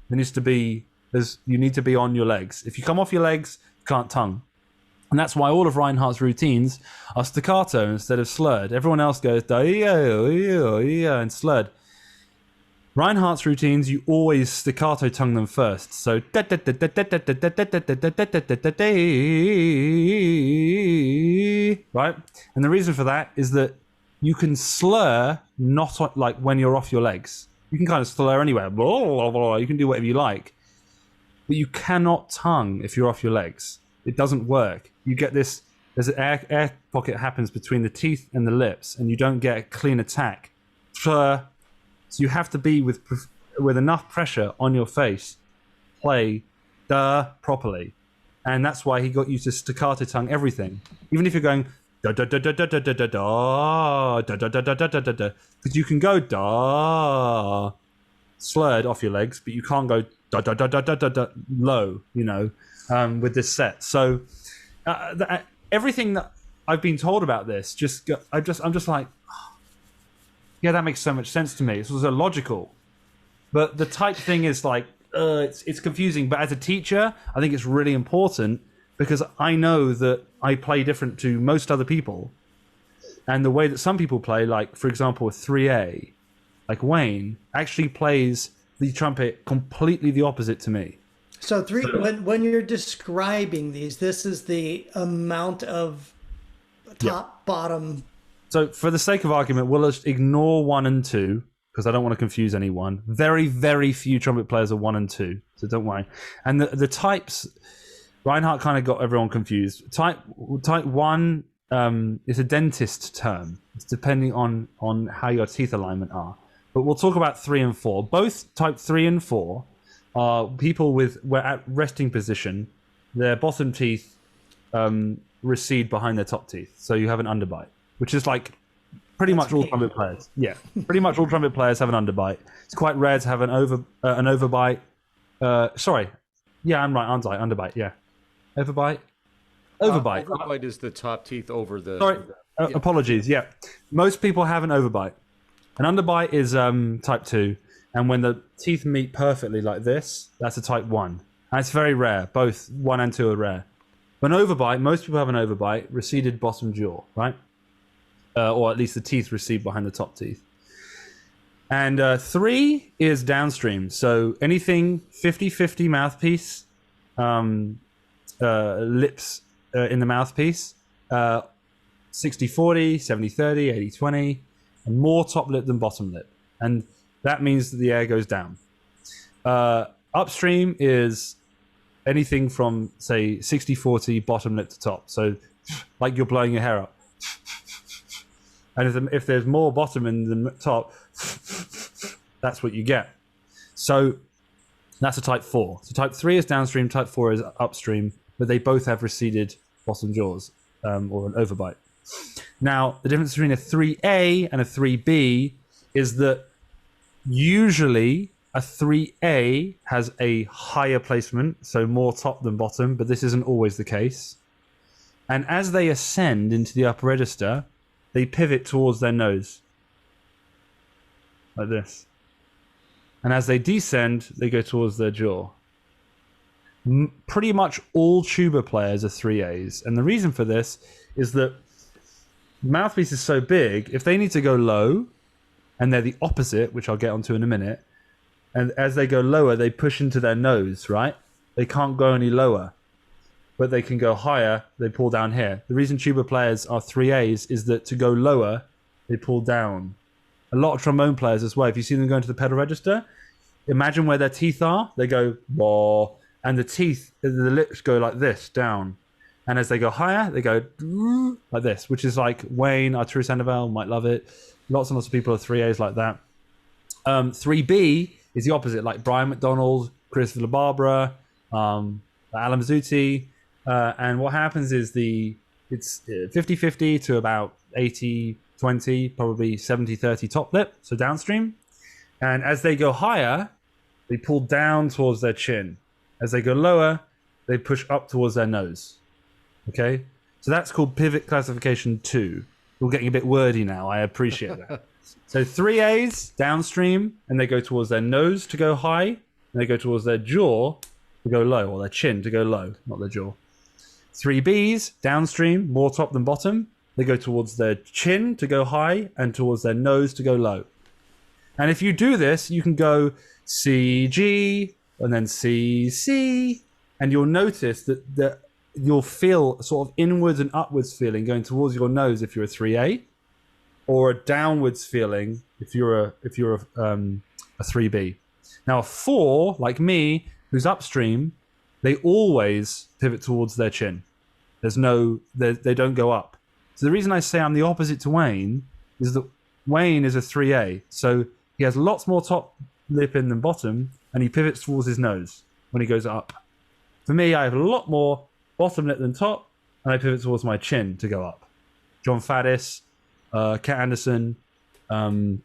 There needs to be, you need to be on your legs. If you come off your legs, you can't tongue. And that's why all of Reinhardt's routines are staccato instead of slurred. Everyone else goes and slurred. Reinhardt's routines, you always staccato tongue them first. So right? And the reason for that is that you can slur not like when you're off your legs. You can kind of slur anywhere. You can do whatever you like. But you cannot tongue if you're off your legs. It doesn't work. You get this, there's an air pocket happens between the teeth and the lips, and you don't get a clean attack. So you have to be with enough pressure on your face, play properly. And that's why he got you to staccato tongue everything. Even if you're going da da da da da da da da da da da da da da da da, because you can go da slurred off your legs, but you can't go da da da da da da da low, you know, with this set. So everything that I've been told about this, I'm just like, yeah, that makes so much sense to me. It's also logical, but the type thing is like, it's confusing. But as a teacher, I think it's really important because I know that I play different to most other people, and the way that some people play, like for example, a 3A, like Wayne, actually plays the trumpet completely the opposite to me. So when you're describing these, this is the amount of top, bottom. So for the sake of argument, we'll just ignore 1 and 2 because I don't want to confuse anyone. Very, very few trumpet players are 1 and 2, so don't worry. And the types, Reinhardt kind of got everyone confused. Type 1 is a dentist term. It's depending on how your teeth alignment are. But we'll talk about 3 and 4. Both type 3 and 4 are people we're at resting position. Their bottom teeth recede behind their top teeth, so you have an underbite, which is like pretty much all trumpet players. Yeah, pretty much all trumpet players have an underbite. It's quite rare to have an overbite. Sorry, yeah, I'm right, aren't I? Underbite, yeah. Overbite. Overbite is the top teeth over the. Sorry, apologies. Yeah, most people have an overbite. An underbite is type 2, and when the teeth meet perfectly like this, that's a type 1. And it's very rare. Both 1 and 2 are rare. An overbite, most people have an overbite, receded bottom jaw, right? Or at least the teeth recede behind the top teeth. And 3 is downstream. So anything 50-50 mouthpiece, lips in the mouthpiece, 60-40, 70-30, 80-20, and more top lip than bottom lip. And that means that the air goes down. Upstream is anything from, say, 60-40 bottom lip to top. So like you're blowing your hair up. And if there's more bottom in the top, that's what you get. So that's a type 4. So type 3 is downstream, type 4 is upstream, but they both have receded bottom jaws or an overbite. Now, the difference between a 3A and a 3B is that usually a 3A has a higher placement, so more top than bottom, but this isn't always the case. And as they ascend into the upper register, they pivot towards their nose, like this. And as they descend, they go towards their jaw. Pretty much all tuba players are 3As. And the reason for this is that the mouthpiece is so big, if they need to go low, and they're the opposite, which I'll get onto in a minute, and as they go lower, they push into their nose, right? They can't go any lower, but they can go higher, they pull down here. The reason tuba players are 3As is that to go lower, they pull down. A lot of trombone players as well, if you see them going to the pedal register, imagine where their teeth are, they go, wah, and the teeth, the lips go like this, down. And as they go higher, they go like this, which is like Wayne, Arturo Sandoval might love it. Lots and lots of people are 3As like that. 3B is the opposite, like Brian McDonald, Chris Villabarbara, Alan Mazzuti. And what happens is it's 50-50 to about 80-20, probably 70-30 top lip, so downstream. And as they go higher, they pull down towards their chin. As they go lower, they push up towards their nose. Okay? So that's called pivot classification 2. We're getting a bit wordy now. I appreciate that. So 3As, downstream, and they go towards their nose to go high. and they go towards their jaw to go low, or their chin to go low, not their jaw. 3 Bs, downstream, more top than bottom. They go towards their chin to go high and towards their nose to go low. And if you do this, you can go C, G, and then C, C, and you'll notice that you'll feel sort of inwards and upwards feeling going towards your nose if you're a 3A, or a downwards feeling if you're a 3B. Now a 4, like me, who's upstream, they always pivot towards their chin. They don't go up. So the reason I say I'm the opposite to Wayne is that Wayne is a 3A, so he has lots more top lip in than bottom, and he pivots towards his nose when he goes up. For me, I have a lot more bottom lip than top, and I pivot towards my chin to go up. John Faddis, Kat Anderson, Bud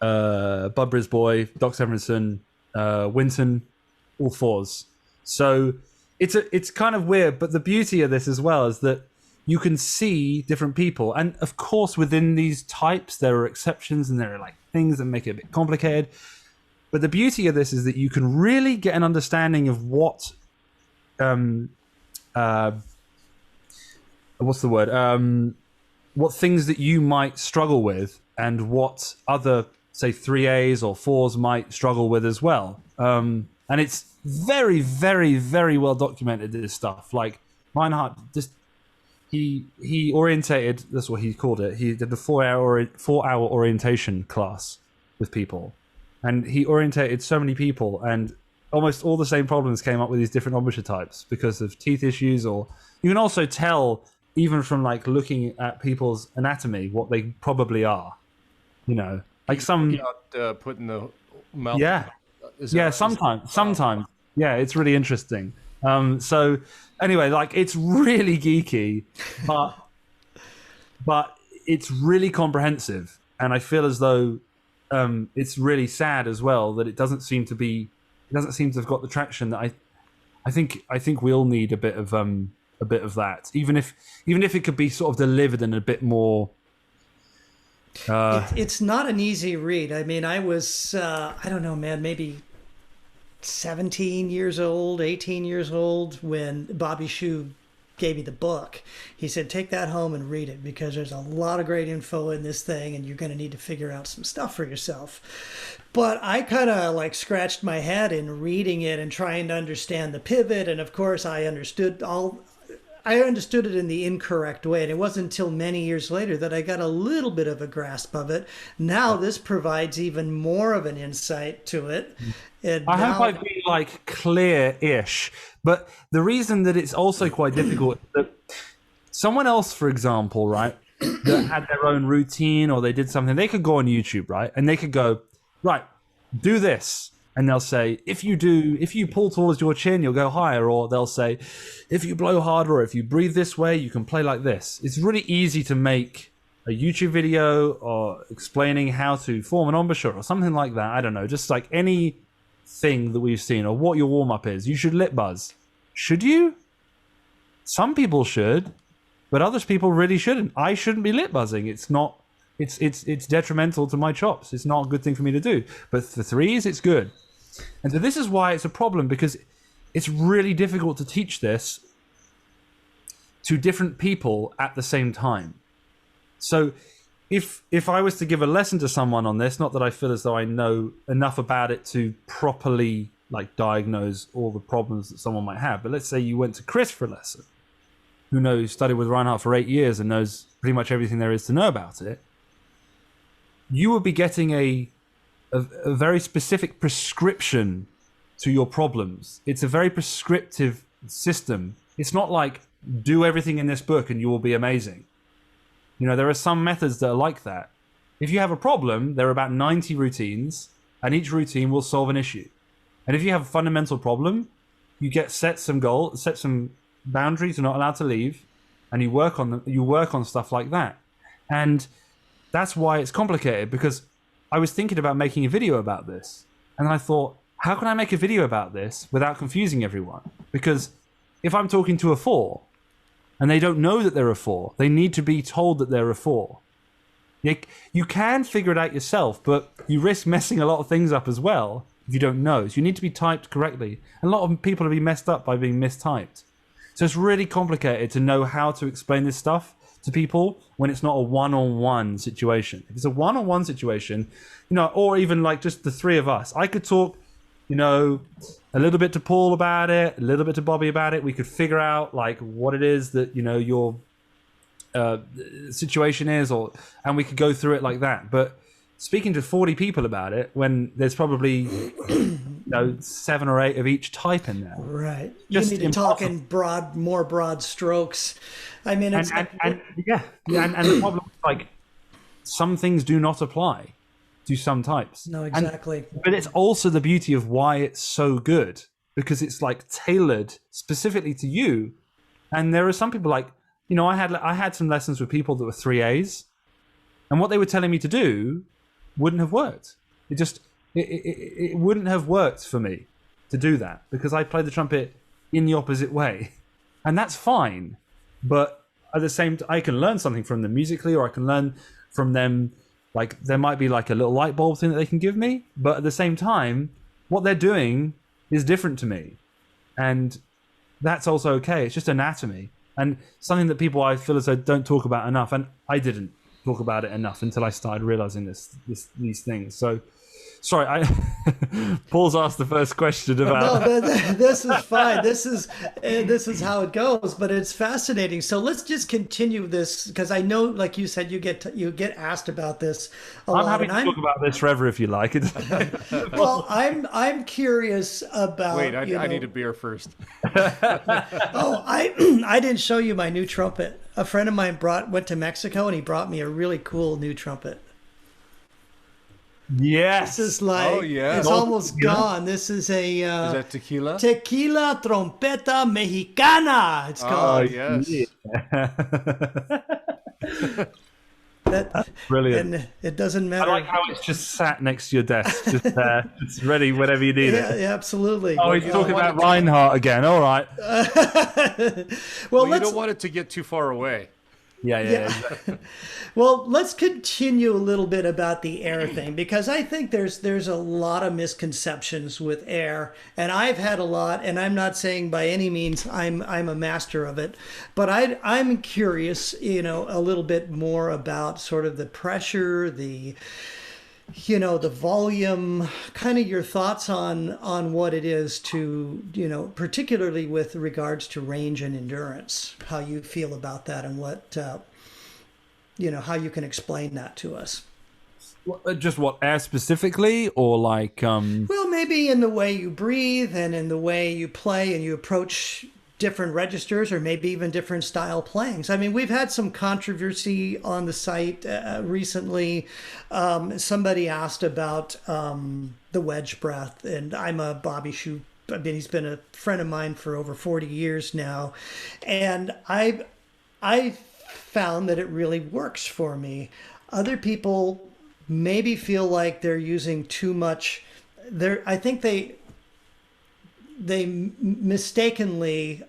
Brisboy, Doc Severinsen, Winton, all 4s. So it's kind of weird, but the beauty of this as well is that you can see different people, and of course within these types there are exceptions and there are like things that make it a bit complicated. But the beauty of this is that you can really get an understanding of what what things that you might struggle with, and what other, say, 3As or 4s might struggle with as well. And it's very, very, very well documented, this stuff. Like Reinhardt, just he orientated, that's what he called it. He did the 4-hour orientation class with people, and he orientated so many people, and almost all the same problems came up with these different embouchure types because of teeth issues. Or you can also tell, even from like looking at people's anatomy, what they probably are. You know, like some putting the mouth. Yeah, sometimes. Yeah, it's really interesting. So anyway, like it's really geeky, but it's really comprehensive, and I feel as though it's really sad as well that it doesn't seem to have got the traction that I think we all need a bit of that, even if it could be sort of delivered in a bit more. It's not an easy read. I mean, I was I don't know, man, maybe 17 years old, 18 years old when Bobby Shue gave me the book. He said, take that home and read it, because there's a lot of great info in this thing and you're going to need to figure out some stuff for yourself. But I kind of like scratched my head in reading it and trying to understand the pivot. And of course I understood it in the incorrect way. And it wasn't until many years later that I got a little bit of a grasp of it. Now this provides even more of an insight to it. And I hope I've been like clear-ish, but the reason that it's also quite difficult is that someone else, for example, right, that had their own routine, or they did something, they could go on YouTube, right, and they could go, right, do this. And they'll say, if you pull towards your chin, you'll go higher. Or they'll say, if you blow harder, or if you breathe this way, you can play like this. It's really easy to make a YouTube video or explaining how to form an embouchure or something like that. I don't know, just like any thing that we've seen, or what your warm-up is. You should lip buzz. Should you? Some people should, but other people really shouldn't. I shouldn't be lip buzzing. It's not. It's detrimental to my chops. It's not a good thing for me to do. But for 3s, it's good. And so this is why it's a problem, because it's really difficult to teach this to different people at the same time. So if I was to give a lesson to someone on this, not that I feel as though I know enough about it to properly like diagnose all the problems that someone might have, but let's say you went to Chris for a lesson, who studied with Reinhardt for 8 years and knows pretty much everything there is to know about it, you would be getting a very specific prescription to your problems. It's a very prescriptive system. It's not like, do everything in this book and you will be amazing. You know, there are some methods that are like that. If you have a problem, there are about 90 routines, and each routine will solve an issue. And if you have a fundamental problem, you set some boundaries you're not allowed to leave, and you work on them. You work on stuff like that. And that's why it's complicated, because I was thinking about making a video about this, and I thought, how can I make a video about this without confusing everyone? Because if I'm talking to a 4 and they don't know that they're a 4, they need to be told that they're a 4. You can figure it out yourself, but you risk messing a lot of things up as well if you don't know. So you need to be typed correctly. And a lot of people have been messed up by being mistyped. So it's really complicated to know how to explain this stuff to people when it's not a one-on-one situation. If it's a one-on-one situation, or even like just the three of us, I could talk, a little bit to Paul about it, a little bit to Bobby about it. We could figure out like what it is that, your situation is, and we could go through it like that. But speaking to 40 people about it when there's probably 7 or 8 of each type in there, right? Just you need to talk in more broad strokes. I mean, it's and the problem is, like, some things do not apply to some types. No, exactly. But it's also the beauty of why it's so good, because it's like tailored specifically to you. And there are some people like, I had some lessons with people that were 3As, and what they were telling me to do wouldn't have worked. It wouldn't have worked for me to do that, because I play the trumpet in the opposite way, and that's fine. But at the same time, I can learn something from them musically, or I can learn from them, like there might be like a little light bulb thing that they can give me, but at the same time, what they're doing is different to me, and that's also okay. It's just anatomy, and something that people, I feel as though, don't talk about enough, and I didn't talk about it enough until I started realizing these things. So sorry, Paul's asked the first question about. No, this is fine. This is how it goes, but it's fascinating. So let's just continue this, because I know, like you said, you get asked about this a lot. I'm happy to talk about this forever if you like. Well, I'm curious about. Wait, I need a beer first. Oh, I didn't show you my new trumpet. A friend of mine went to Mexico, and he brought me a really cool new trumpet. Yes. This is like, oh, yeah. It's almost gone. This is a... is that tequila? Tequila Trompeta Mexicana, it's called. Oh, yes. That's brilliant. And it doesn't matter. I like how it's just sat next to your desk, just there, just ready whenever you need it. Yeah, absolutely. Oh, you're talking about Reinhardt again. All right. Well, you don't want it to get too far away. Yeah. Exactly. Well, let's continue a little bit about the air thing, because I think there's a lot of misconceptions with air, and I've had a lot, and I'm not saying by any means I'm a master of it, but I'm curious, a little bit more about sort of the pressure, the volume, kind of your thoughts on what it is to, particularly with regards to range and endurance, how you feel about that, and what, how you can explain that to us. Just what, air specifically, or like... Well, maybe in the way you breathe and in the way you play and you approach different registers, or maybe even different style playings. I mean, we've had some controversy on the site recently. Somebody asked about the wedge breath, and I'm a Bobby Shoe. I mean, he's been a friend of mine for over 40 years now, and I found that it really works for me. Other people maybe feel like they're using too much. I think they mistakenly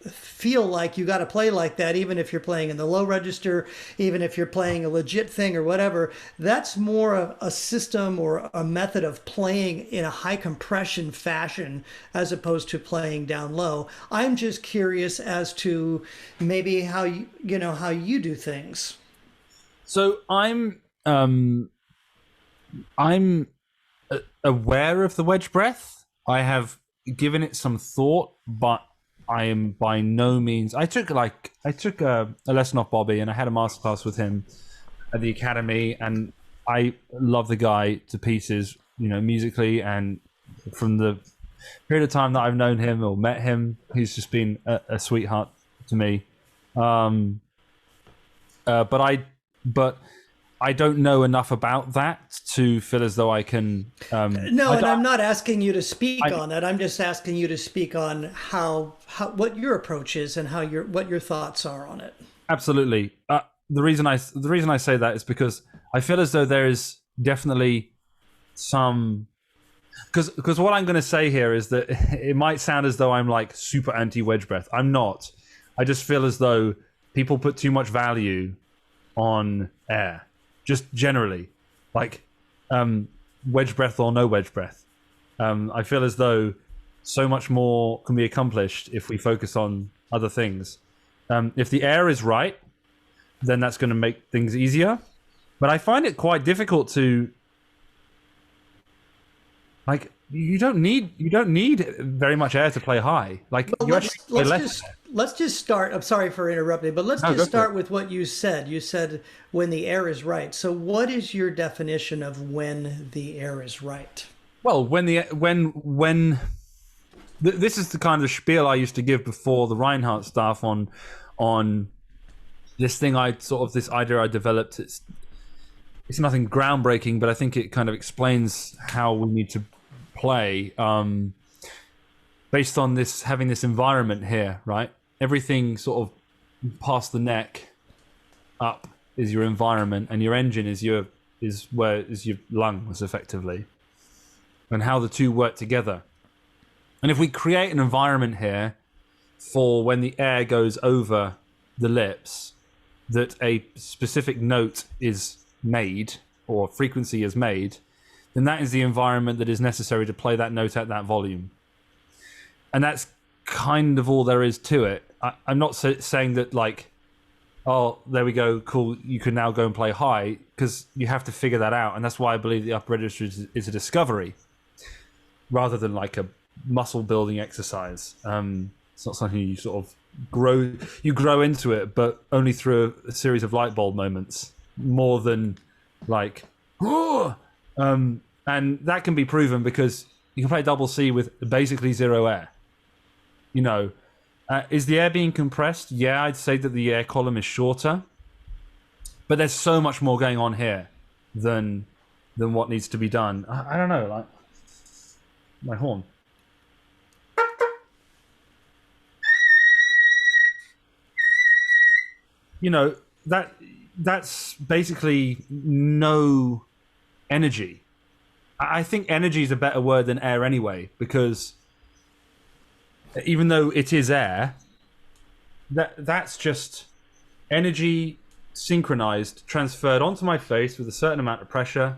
feel like you got to play like that, even if you're playing in the low register, even if you're playing a legit thing or whatever. That's more of a system or a method of playing in a high compression fashion as opposed to playing down low. I'm just curious as to maybe how you do things. So I'm aware of the wedge breath. I have given it some thought, but I am by no means. I took a lesson off Bobby, and I had a masterclass with him at the academy, and I love the guy to pieces, musically, and from the period of time that I've known him or met him, he's just been a sweetheart to me. But I don't know enough about that to feel as though I can. No, and I'm not asking you to speak on that. I'm just asking you to speak on how what your approach is and what your thoughts are on it. Absolutely. The reason I say that is because I feel as though there is definitely some. Because what I'm going to say here is that it might sound as though I'm like super anti wedge breath. I'm not. I just feel as though people put too much value on air. Just generally, like wedge breath or no wedge breath. I feel as though so much more can be accomplished if we focus on other things. If the air is right, then that's going to make things easier. But I find it quite difficult to, like, you don't need very much air to play high. Like, Well, you actually play less. let's just start. I'm sorry for interrupting, but let's No, go just for start it. with what you said. You said when the air is right. So what is your definition of when the air is right? Well, this is the kind of spiel I used to give before the Reinhardt stuff on this thing this idea I developed. It's nothing groundbreaking, but I think it kind of explains how we need to play based on having this environment here, right? Everything sort of past the neck up is your environment, and your engine is your lungs, effectively, and how the two work together. And if we create an environment here for when the air goes over the lips, that a specific note is made or frequency is made, then that is the environment that is necessary to play that note at that volume. And that's kind of all there is to it. I'm not saying that, like, oh, there we go, cool, you can now go and play high, because you have to figure that out. And that's why I believe the upper register is a discovery rather than like a muscle building exercise. It's not something you sort of grow into it, but only through a series of light bulb moments, more than like, and that can be proven because you can play double C with basically zero air. You know, is the air being compressed? Yeah, I'd say that the air column is shorter, but there's so much more going on here than what needs to be done. I don't know, like my horn. You know, that's basically no energy. I think energy is a better word than air anyway, because even though it is air, that's just energy synchronized, transferred onto my face with a certain amount of pressure,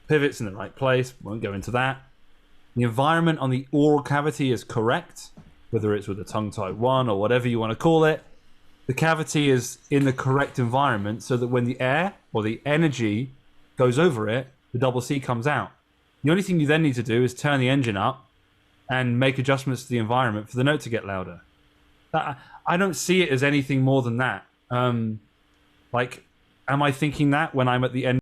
pivots in the right place, won't go into that. The environment on the oral cavity is correct, whether it's with a tongue type 1 or whatever you want to call it. The cavity is in the correct environment so that when the air or the energy goes over it, the double C comes out. The only thing you then need to do is turn the engine up and make adjustments to the environment for the note to get louder. I don't see it as anything more than that. Like, am I thinking that when I'm at the end